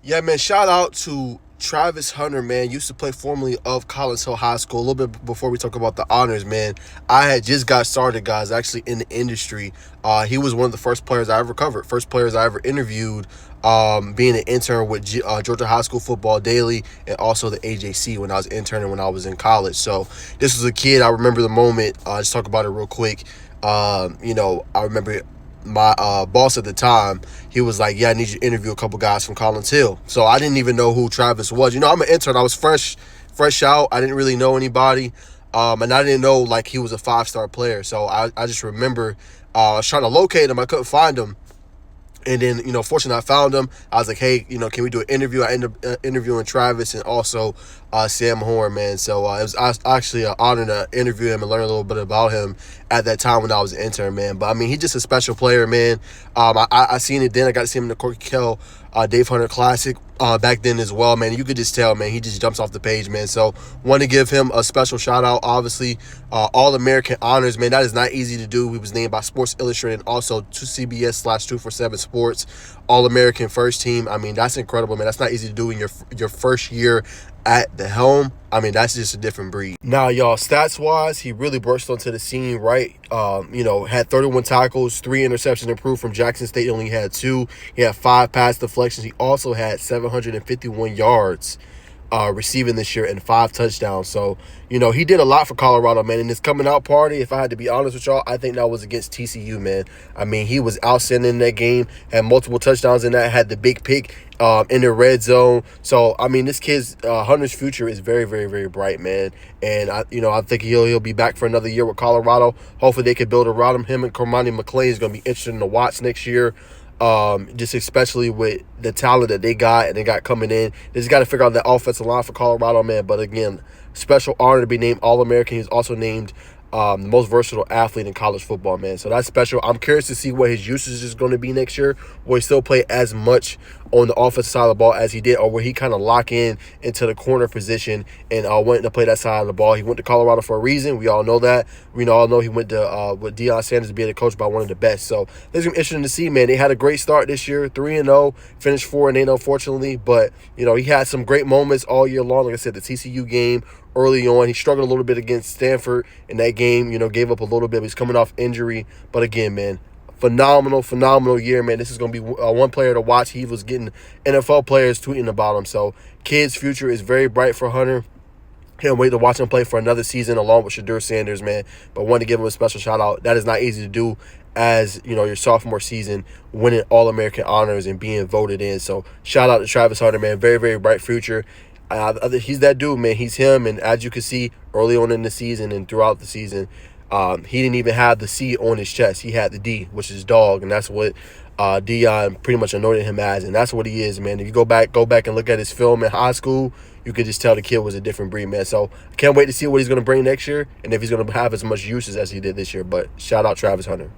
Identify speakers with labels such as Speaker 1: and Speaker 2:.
Speaker 1: Yeah, man, shout out to Travis Hunter, man. Used to play formerly of Collins Hill High School. A little bit before we talk about the honors, man. I had just got started, guys, actually in the industry. He was one of the first players I ever covered, first players I ever interviewed, being an intern with Georgia High School Football Daily and also the AJC when I was interning when I was in college. So this was a kid. I remember the moment. Just talk about it real quick. I remember my boss at the time, he was like, yeah, I need you to interview a couple guys from Collins Hill. So I didn't even know who Travis was. I'm an intern. I was fresh out. I didn't really know anybody. And I didn't know like he was a 5-star player. So I just remember I was trying to locate him. I couldn't find him. And then, fortunately, I found him. I was like, hey, can we do an interview? I ended up interviewing Travis and also Sam Horn, man. So it was actually an honor to interview him and learn a little bit about him at that time when I was an intern, man. But, I mean, he's just a special player, man. I seen it then. I got to see him in the Corky Kell Dave Hunter Classic back then as well, man. You could just tell, man, he just jumps off the page, man. So want to give him a special shout out, obviously. All-American honors, man. That is not easy to do. He was named by Sports Illustrated and also to CBS/247 Sports All-American First Team. I mean, that's incredible, man. That's not easy to do in your first year at the helm. I mean, that's just a different breed. Now, y'all, stats-wise, he really burst onto the scene, right? Had 31 tackles, 3 interceptions improved from Jackson State. He only had 2. He had 5 pass deflections. He also had 751 yards receiving this year and 5 touchdowns. So, he did a lot for Colorado, man. In his coming out party, if I had to be honest with y'all, I think that was against TCU, man. I mean, he was outstanding in that game, had multiple touchdowns in that, had the big pick in the red zone. So, I mean, this kid's Hunter's future is very, very, very bright, man. And, I think he'll be back for another year with Colorado. Hopefully they can build around him. Him and Cormani McClain is going to be interesting to watch next year. Just especially with the talent that they got and they got coming in. They just got to figure out that offensive line for Colorado, man. But again, special honor to be named All-American. He's also named the most versatile athlete in college football, man. So that's special. I'm curious to see what his usage is going to be next year. Will he still play as much on the offensive side of the ball as he did, or will he kind of lock in into the corner position and went to play that side of the ball? He went to Colorado for a reason. We all know that. We all know he went to with Deion Sanders being a coach by one of the best. So it's going to be interesting to see, man. They had a great start this year, 3-0, finished 4-8, unfortunately. But, he had some great moments all year long. Like I said, the TCU game early on, he struggled a little bit against Stanford in that game, gave up a little bit. He's coming off injury. But again, man, phenomenal year, man. This is going to be one player to watch. He was getting NFL players tweeting about him. So, kid's future is very bright for Hunter. Can't wait to watch him play for another season along with Shedeur Sanders, man. But want to give him a special shout out. That is not easy to do as, your sophomore season, winning All-American honors and being voted in. So, shout out to Travis Hunter, man. Very, very bright future. He's that dude, man. He's him. And as you can see early on in the season and throughout the season, he didn't even have the C on his chest. He had the D, which is dog, and that's what Deion pretty much anointed him as, and that's what he is, man. If you go back and look at his film in high school, you could just tell the kid was a different breed, man. So I can't wait to see what he's going to bring next year and if he's going to have as much uses as he did this year. But shout out Travis Hunter.